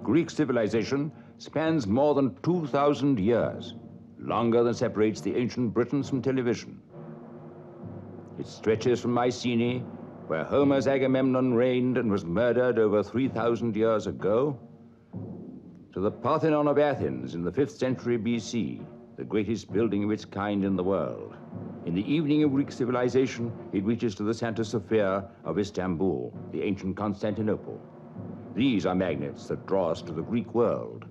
Greek civilization spans more than 2,000 years, longer than separates the ancient Britons from television. It stretches from Mycenae, where Homer's Agamemnon reigned and was murdered over 3,000 years ago, to the Parthenon of Athens in the 5th century BC, the greatest building of its kind in the world. In the evening of Greek civilization, it reaches to the Santa Sophia of Istanbul, the ancient Constantinople. These are magnets that draw us to the Greek world,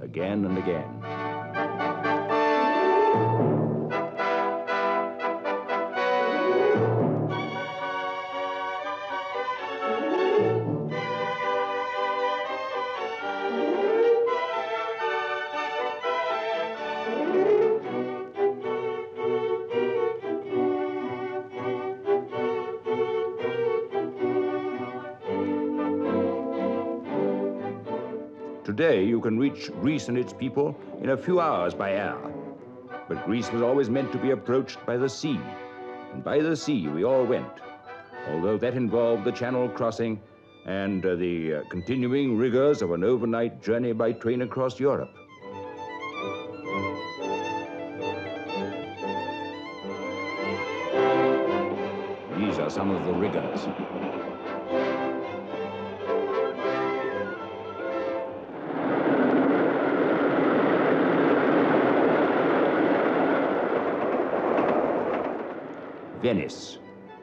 again and again. Today, you can reach Greece and its people in a few hours by air. But Greece was always meant to be approached by the sea, and by the sea we all went, although that involved the Channel crossing and the continuing rigors of an overnight journey by train across Europe. These are some of the rigors. Venice.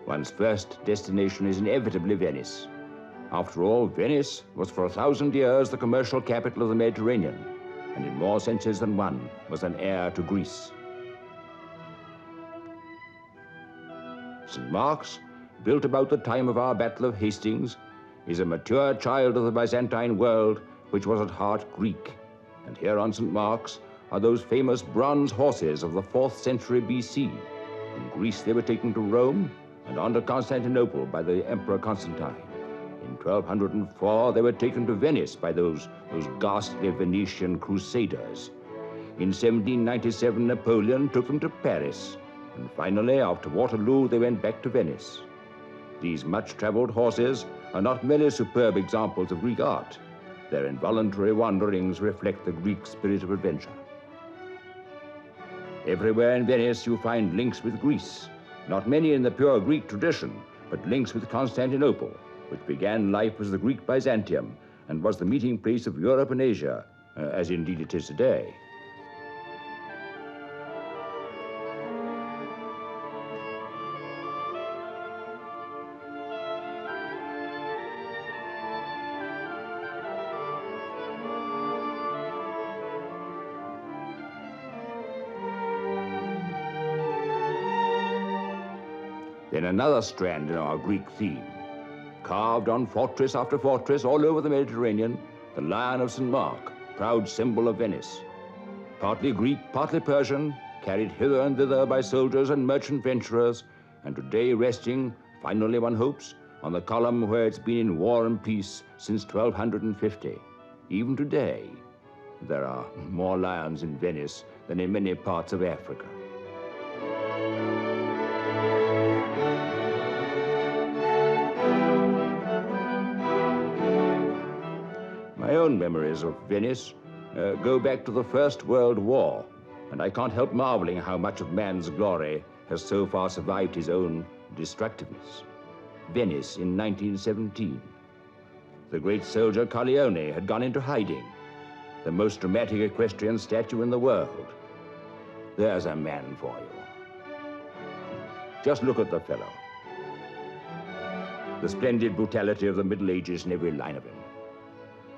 One's first destination is inevitably Venice. After all, Venice was for 1,000 years the commercial capital of the Mediterranean, and in more senses than one was an heir to Greece. St. Mark's, built about the time of our Battle of Hastings, is a mature child of the Byzantine world, which was at heart Greek. And here on St. Mark's are those famous bronze horses of the 4th century BC. From Greece they were taken to Rome and on to Constantinople by the Emperor Constantine. In 1204 they were taken to Venice by those ghastly Venetian crusaders. In 1797 Napoleon took them to Paris, and finally after Waterloo they went back to Venice. These much-traveled horses are not merely superb examples of Greek art. Their involuntary wanderings reflect the Greek spirit of adventure. Everywhere in Venice you find links with Greece, not many in the pure Greek tradition, but links with Constantinople, which began life as the Greek Byzantium and was the meeting place of Europe and Asia, as indeed it is today. Then another strand in our Greek theme. Carved on fortress after fortress all over the Mediterranean, the Lion of St. Mark, proud symbol of Venice. Partly Greek, partly Persian, carried hither and thither by soldiers and merchant venturers, and today resting, finally one hopes, on the column where it's been in war and peace since 1250. Even today, there are more lions in Venice than in many parts of Africa. My own memories of Venice go back to the First World War, and I can't help marveling how much of man's glory has so far survived his own destructiveness. Venice in 1917. The great soldier Corleone had gone into hiding, the most dramatic equestrian statue in the world. There's a man for you. Just look at the fellow. The splendid brutality of the Middle Ages in every line of him.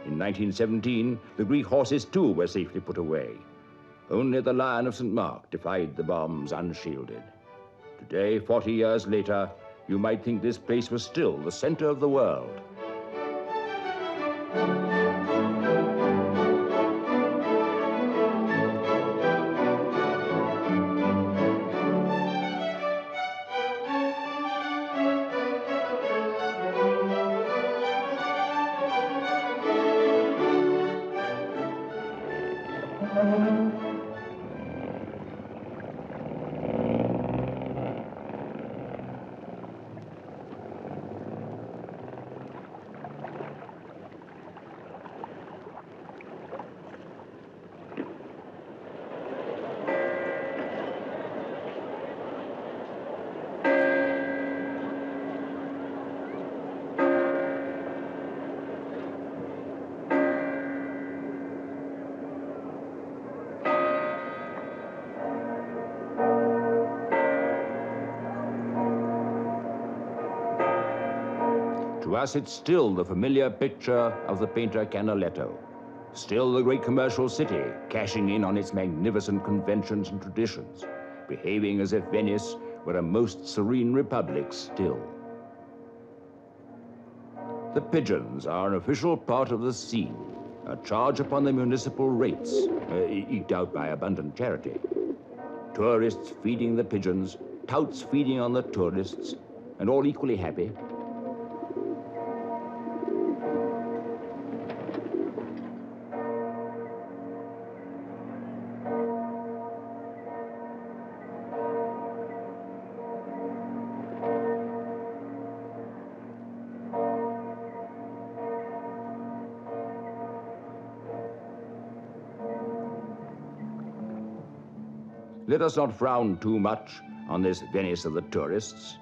In 1917, the Greek horses too were safely put away. Only the Lion of St. Mark defied the bombs unshielded. Today, 40 years later, you might think this place was still the center of the world. To us, it's still the familiar picture of the painter Canaletto. Still the great commercial city, cashing in on its magnificent conventions and traditions, behaving as if Venice were a most serene republic still. The pigeons are an official part of the scene, a charge upon the municipal rates, eked out by abundant charity. Tourists feeding the pigeons, touts feeding on the tourists, and all equally happy. Let us not frown too much on this Venice of the tourists.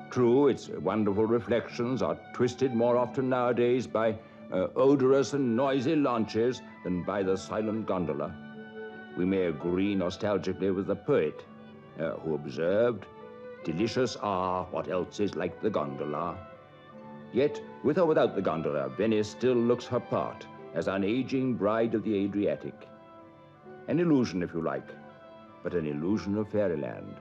True, its wonderful reflections are twisted more often nowadays by odorous and noisy launches than by the silent gondola. We may agree nostalgically with the poet who observed, "Delicious are what else is like the gondola." Yet, with or without the gondola, Venice still looks her part as an aging bride of the Adriatic. An illusion, if you like, but an illusion of fairyland.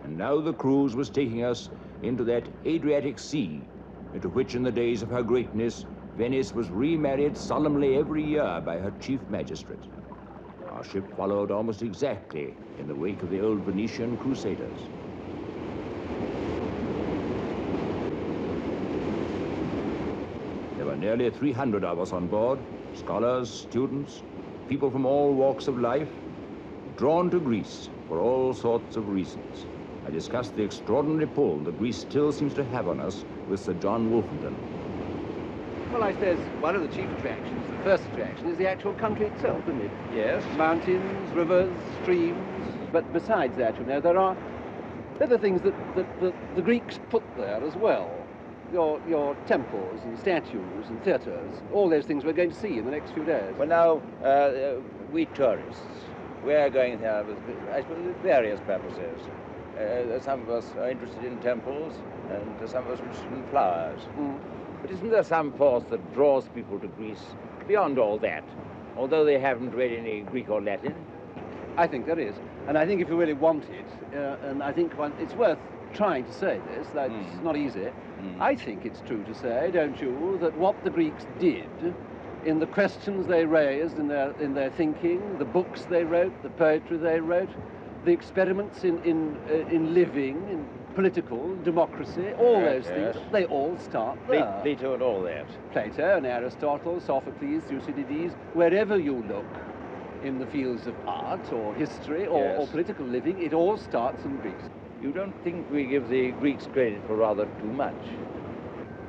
And now the cruise was taking us into that Adriatic Sea, into which in the days of her greatness, Venice was remarried solemnly every year by her chief magistrate. Our ship followed almost exactly in the wake of the old Venetian crusaders. There were nearly 300 of us on board, scholars, students, people from all walks of life, drawn to Greece for all sorts of reasons. I discussed the extraordinary pull that Greece still seems to have on us with Sir John Wolfenden. Well, I suppose one of the chief attractions, the first attraction, is the actual country itself, isn't it? Yes. Mountains, rivers, streams. But besides that, you know, there are the things that the Greeks put there as well. Your temples and statues and theatres, all those things we're going to see in the next few days. Well, now, we tourists, we're going here with, I suppose, with various purposes. Some of us are interested in temples, and some of us are interested in flowers. Mm. But isn't there some force that draws people to Greece beyond all that, although they haven't read any Greek or Latin? I think there is. And I think if you really want it, and I think it's worth trying to say this, that's not easy. I think it's true to say, don't you, that what the Greeks did in the questions they raised in their thinking, the books they wrote, the poetry they wrote, the experiments in living, in political democracy, all those things, they all start there. Plato and all that. Plato and Aristotle, Sophocles, Thucydides, wherever you look in the fields of art or history or political living, it all starts in Greece. You don't think we give the Greeks credit for rather too much?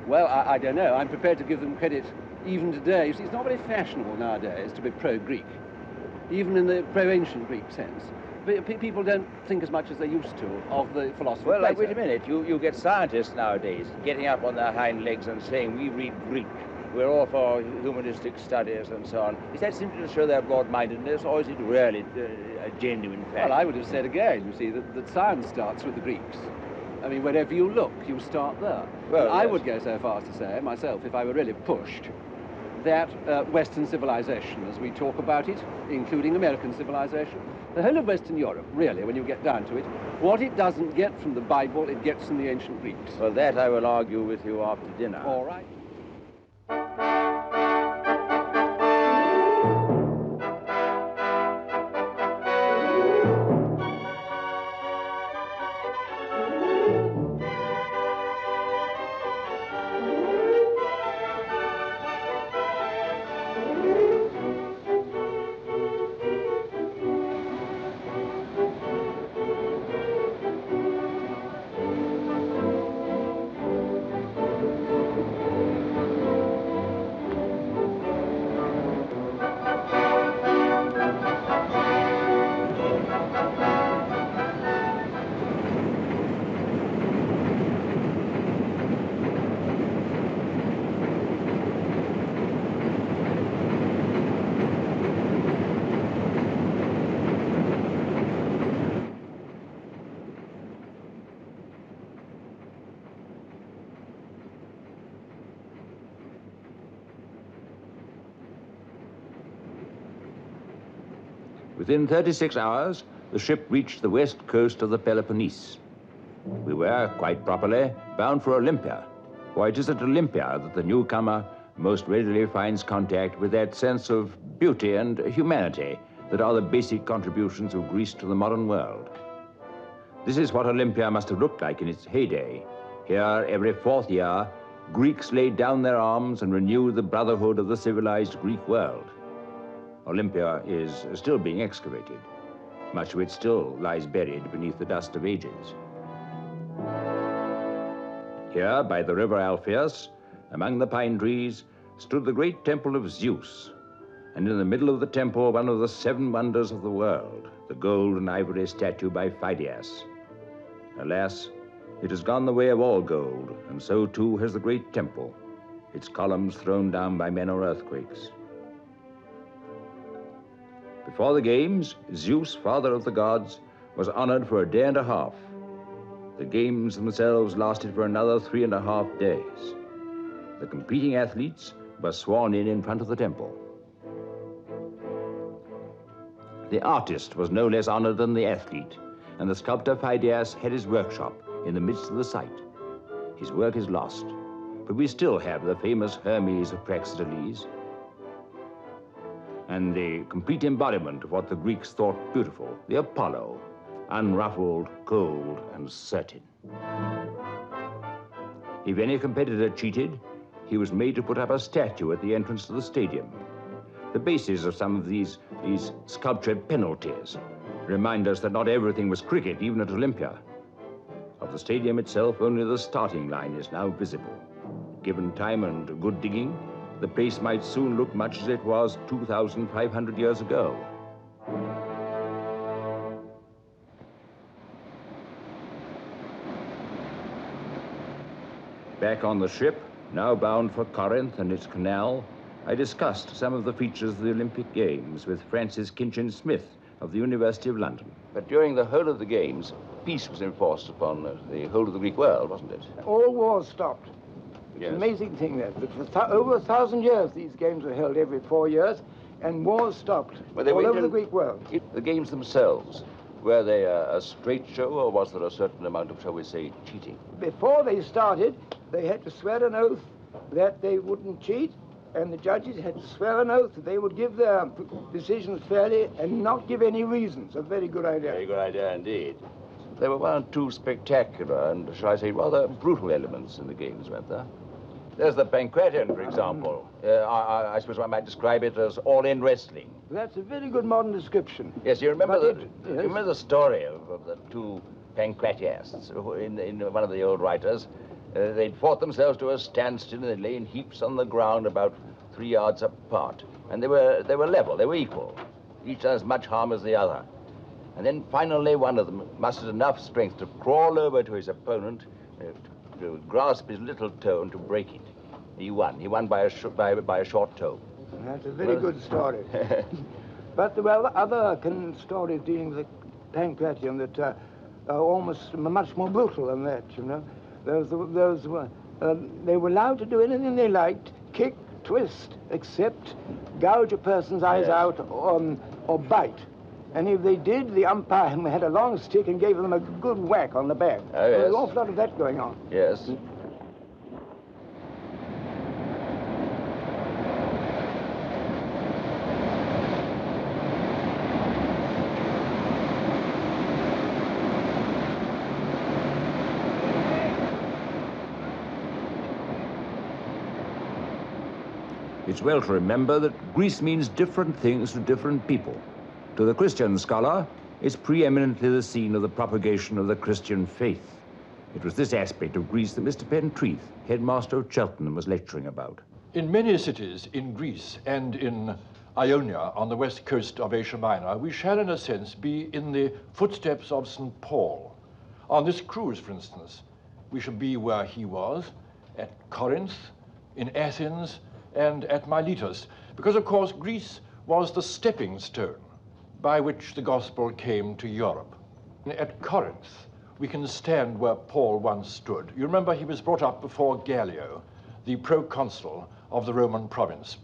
Well, I don't know. I'm prepared to give them credit even today, you see, it's not very fashionable nowadays to be pro-Greek, even in the pro-ancient Greek sense. People don't think as much as they used to of the philosopher Well, Plato. wait a minute. You get scientists nowadays getting up on their hind legs and saying, we read Greek. We're all for humanistic studies and so on. Is that simply to show their broad-mindedness, or is it really a genuine fact? Well, I would have said again, you see, that science starts with the Greeks. I mean, wherever you look, you start there. Well, I yes. would go so far as to say, myself, if I were really pushed, that Western civilization, as we talk about it, including American civilization, the whole of Western Europe, really, when you get down to it, what it doesn't get from the Bible, it gets from the ancient Greeks. Well, that I will argue with you after dinner. All right. Within 36 hours, the ship reached the west coast of the Peloponnese. We were, quite properly, bound for Olympia, for it is at Olympia that the newcomer most readily finds contact with that sense of beauty and humanity that are the basic contributions of Greece to the modern world. This is what Olympia must have looked like in its heyday. Here, every 4th year, Greeks laid down their arms and renewed the brotherhood of the civilized Greek world. Olympia is still being excavated. Much of it still lies buried beneath the dust of ages. Here, by the river Alpheus, among the pine trees, stood the great temple of Zeus, and in the middle of the temple, one of the 7 wonders of the world, the gold and ivory statue by Phidias. Alas, it has gone the way of all gold, and so too has the great temple, its columns thrown down by men or earthquakes. Before the games, Zeus, father of the gods, was honored for a day and a half. The games themselves lasted for another 3.5 days. The competing athletes were sworn in front of the temple. The artist was no less honored than the athlete, and the sculptor Phidias had his workshop in the midst of the site. His work is lost, but we still have the famous Hermes of Praxiteles, and the complete embodiment of what the Greeks thought beautiful, the Apollo, unruffled, cold, and certain. If any competitor cheated, he was made to put up a statue at the entrance to the stadium. The bases of some of these sculptured penalties remind us that not everything was cricket, even at Olympia. Of the stadium itself, only the starting line is now visible. Given time and good digging, the place might soon look much as it was 2,500 years ago. Back on the ship, now bound for Corinth and its canal, I discussed some of the features of the Olympic Games with Francis Kinchin-Smith of the University of London. But during the whole of the Games, peace was enforced upon the whole of the Greek world, wasn't it? All wars stopped. It's Yes. an amazing thing that for over 1,000 years these games were held every 4 years, and wars stopped Well, they all went over in- the Greek world. The Games themselves, were they a straight show, or was there a certain amount of, shall we say, cheating? Before they started, they had to swear an oath that they wouldn't cheat, and the judges had to swear an oath that they would give their decisions fairly and not give any reasons. A very good idea. Very good idea indeed. There were 1 or 2 spectacular and, shall I say, rather brutal elements in the Games, weren't there? There's the Pancratian, for example. I suppose I might describe it as all-in wrestling. That's a very good modern description. Yes, you remember But you remember the story of the 2 Pancratiasts who, in one of the old writers. They'd fought themselves to a standstill and they lay in heaps on the ground about 3 yards apart. And they were level, they were equal. Each done as much harm as the other. And then finally one of them mustered enough strength to crawl over to his opponent, to grasp his little toe and to break it. He won. He won by a short toe. That's a very good story. But there were other stories dealing with pancration that are almost much more brutal than that, you know. They were allowed to do anything they liked, kick, twist, except gouge a person's eyes out or bite. And if they did, the umpire had a long stick and gave them a good whack on the back. Oh, yes. There was an awful lot of that going on. Yes. It's well to remember that Greece means different things to different people. To the Christian scholar, it's preeminently the scene of the propagation of the Christian faith. It was this aspect of Greece that Mr. Pentreath, headmaster of Cheltenham, was lecturing about. In many cities in Greece and in Ionia on the west coast of Asia Minor, we shall in a sense be in the footsteps of St. Paul. On this cruise, for instance, we shall be where he was, at Corinth, in Athens, and at Miletus, because of course Greece was the stepping stone by which the gospel came to Europe. At Corinth, we can stand where Paul once stood. You remember he was brought up before Gallio, the proconsul of the Roman province.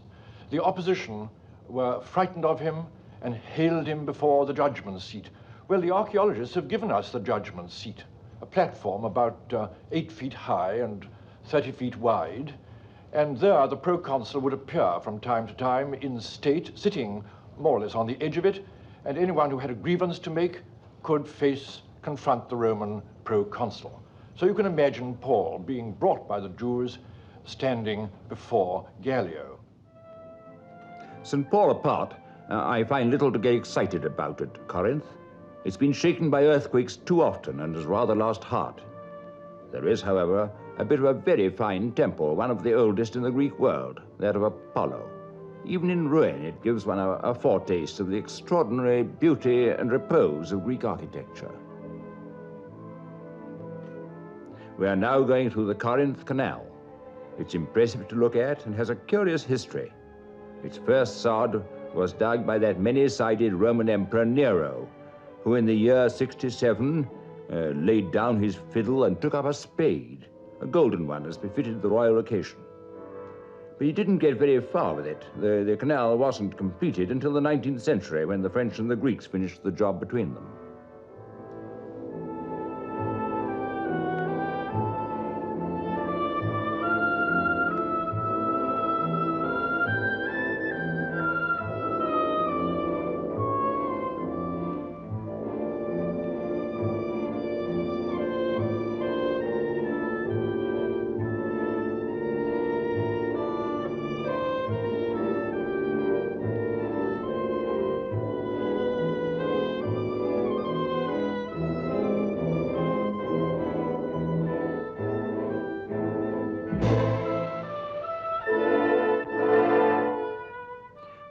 The opposition were frightened of him and haled him before the judgment seat. Well, the archaeologists have given us the judgment seat, a platform about 8 feet high and 30 feet wide. And there the proconsul would appear from time to time in state, sitting more or less on the edge of it, and anyone who had a grievance to make could confront the Roman proconsul. So you can imagine Paul being brought by the Jews, standing before Gallio. St. Paul apart, I find little to get excited about at Corinth. It's been shaken by earthquakes too often and has rather lost heart. There is, however, a bit of a very fine temple, one of the oldest in the Greek world, that of Apollo. Even in ruin, it gives one a foretaste of the extraordinary beauty and repose of Greek architecture. We are now going through the Corinth Canal. It's impressive to look at and has a curious history. Its first sod was dug by that many-sided Roman Emperor Nero, who in the year 67 laid down his fiddle and took up a spade, a golden one as befitted the royal occasion. But he didn't get very far with it. The canal wasn't completed until the 19th century, when the French and the Greeks finished the job between them.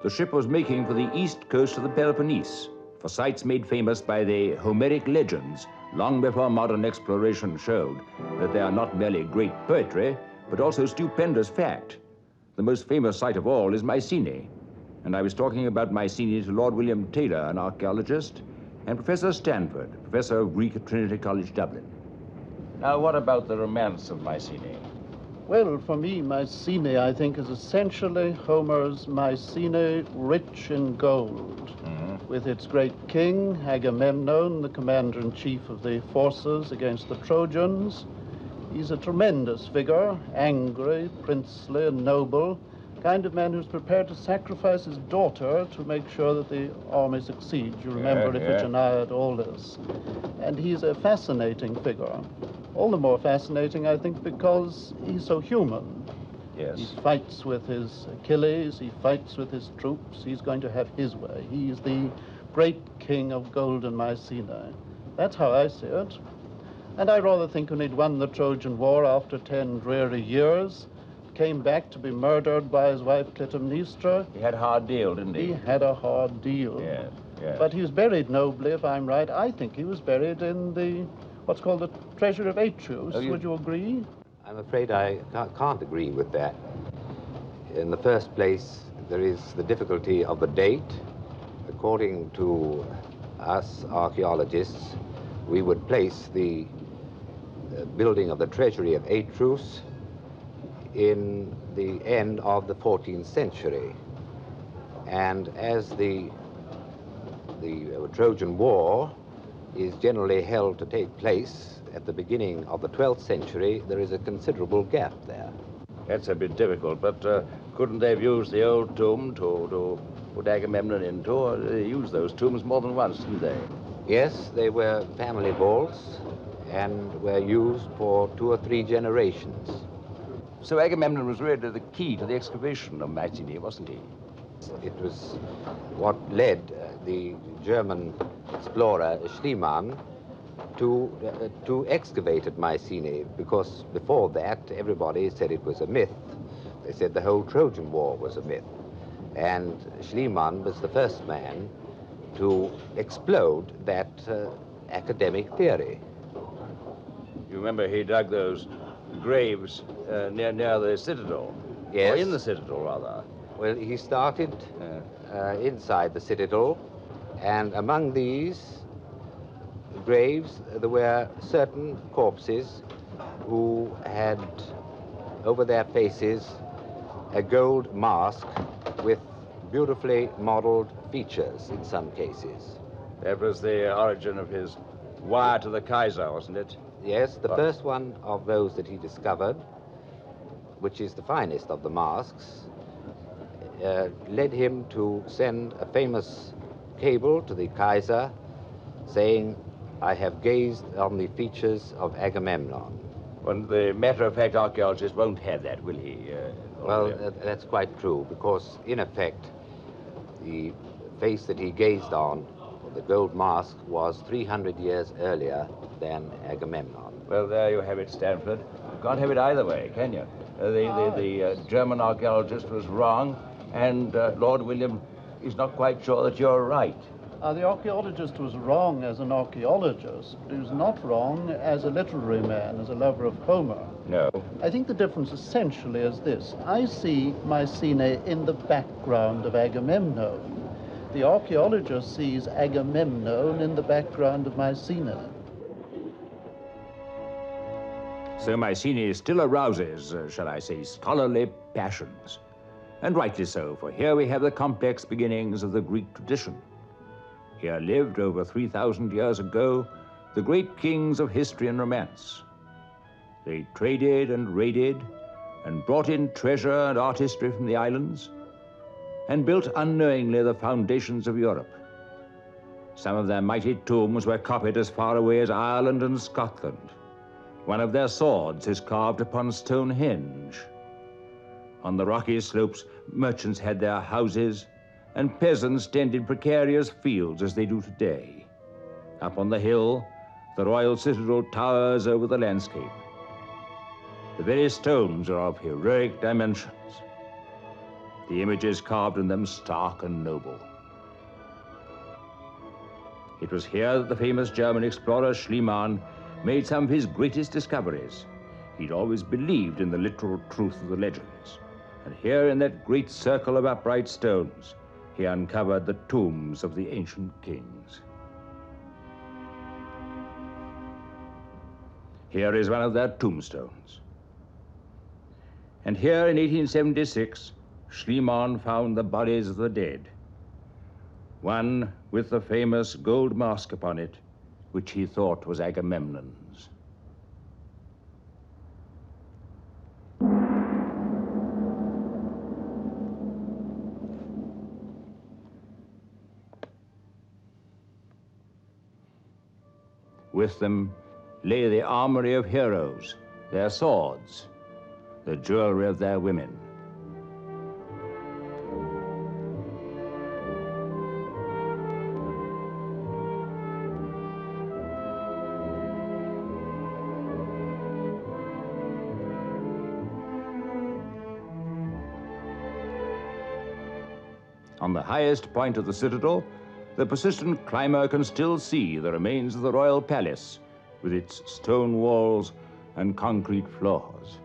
The ship was making for the east coast of the Peloponnese, for sites made famous by the Homeric legends, long before modern exploration showed that they are not merely great poetry, but also stupendous fact. The most famous site of all is Mycenae, and I was talking about Mycenae to Lord William Taylor, an archaeologist, and Professor Stanford, professor of Greek at Trinity College, Dublin. Now, what about the romance of Mycenae? Well, for me, Mycenae, I think, is essentially Homer's Mycenae rich in gold, with its great king, Agamemnon, the commander-in-chief of the forces against the Trojans. He's a tremendous figure, angry, princely, and noble, kind of man who's prepared to sacrifice his daughter to make sure that the army succeeds. You remember Iphigenia at Aulis. And he's a fascinating figure. All the more fascinating, I think, because he's so human. Yes. He fights with his Achilles, he fights with his troops, he's going to have his way. He's the great king of golden Mycenae. That's how I see it. And I rather think when he'd won the Trojan War after 10 dreary years, came back to be murdered by his wife Clytemnestra. He had a hard deal, didn't he? He had a hard deal. Yes, yes. But he was buried nobly, if I'm right. I think he was buried in the, what's called the Treasury of Atreus. Oh, Would you agree? I'm afraid I can't agree with that. In the first place, there is the difficulty of the date. According to us archaeologists, we would place the building of the Treasury of Atreus in the end of the 14th century. And as the Trojan War is generally held to take place at the beginning of the 12th century, there is a considerable gap there. That's a bit difficult, but couldn't they have used the old tomb to put Agamemnon into? They used those tombs more than once, didn't they? Yes, they were family vaults and were used for 2 or 3 generations. So Agamemnon was really the key to the excavation of Mycenae, wasn't he? It was what led the German explorer Schliemann to excavate at Mycenae, because before that everybody said it was a myth. They said the whole Trojan War was a myth. And Schliemann was the first man to explode that academic theory. You remember he dug those graves near the citadel? Yes. Or in the citadel, rather. Well, he started inside the citadel, and among these graves there were certain corpses who had over their faces a gold mask with beautifully modeled features in some cases. That was the origin of his wire to the Kaiser, wasn't it? Yes, the first one of those that he discovered, which is the finest of the masks, led him to send a famous cable to the Kaiser saying, "I have gazed on the features of Agamemnon." Well, the matter-of-fact archaeologist won't have that, will he? Well, that's quite true, because in effect, the face that he gazed on, the gold mask, was 300 years earlier than Agamemnon. Well, there you have it, Stanford. You can't have it either way, can you? The German archaeologist was wrong, and Lord William is not quite sure that you're right. The archaeologist was wrong as an archaeologist, but he was not wrong as a literary man, as a lover of Homer. No. I think the difference essentially is this. I see Mycenae in the background of Agamemnon. The archaeologist sees Agamemnon in the background of Mycenae. So Mycenae still arouses, shall I say, scholarly passions. And rightly so, for here we have the complex beginnings of the Greek tradition. Here lived, over 3,000 years ago, the great kings of history and romance. They traded and raided, and brought in treasure and artistry from the islands, and built unknowingly the foundations of Europe. Some of their mighty tombs were copied as far away as Ireland and Scotland. One of their swords is carved upon Stonehenge. On the rocky slopes, merchants had their houses, and peasants tended precarious fields as they do today. Up on the hill, the royal citadel towers over the landscape. The very stones are of heroic dimensions. The images carved in them stark and noble. It was here that the famous German explorer Schliemann made some of his greatest discoveries. He'd always believed in the literal truth of the legends. And here in that great circle of upright stones, he uncovered the tombs of the ancient kings. Here is one of their tombstones. And here in 1876, Schliemann found the bodies of the dead. One with the famous gold mask upon it, which he thought was Agamemnon's. With them lay the armory of heroes, their swords, the jewelry of their women. On the highest point of the citadel, the persistent climber can still see the remains of the royal palace with its stone walls and concrete floors.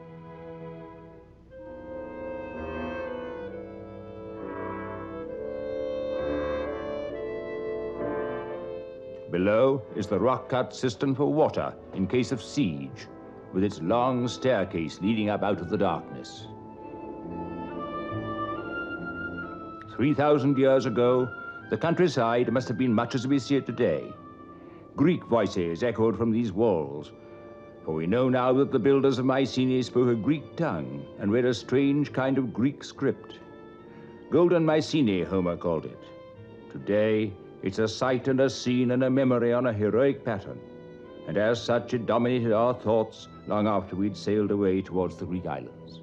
Below is the rock-cut cistern for water in case of siege, with its long staircase leading up out of the darkness. 3,000 years ago, the countryside must have been much as we see it today. Greek voices echoed from these walls, for we know now that the builders of Mycenae spoke a Greek tongue and read a strange kind of Greek script. Golden Mycenae, Homer called it. Today, it's a sight and a scene and a memory on a heroic pattern, and as such it dominated our thoughts long after we'd sailed away towards the Greek islands.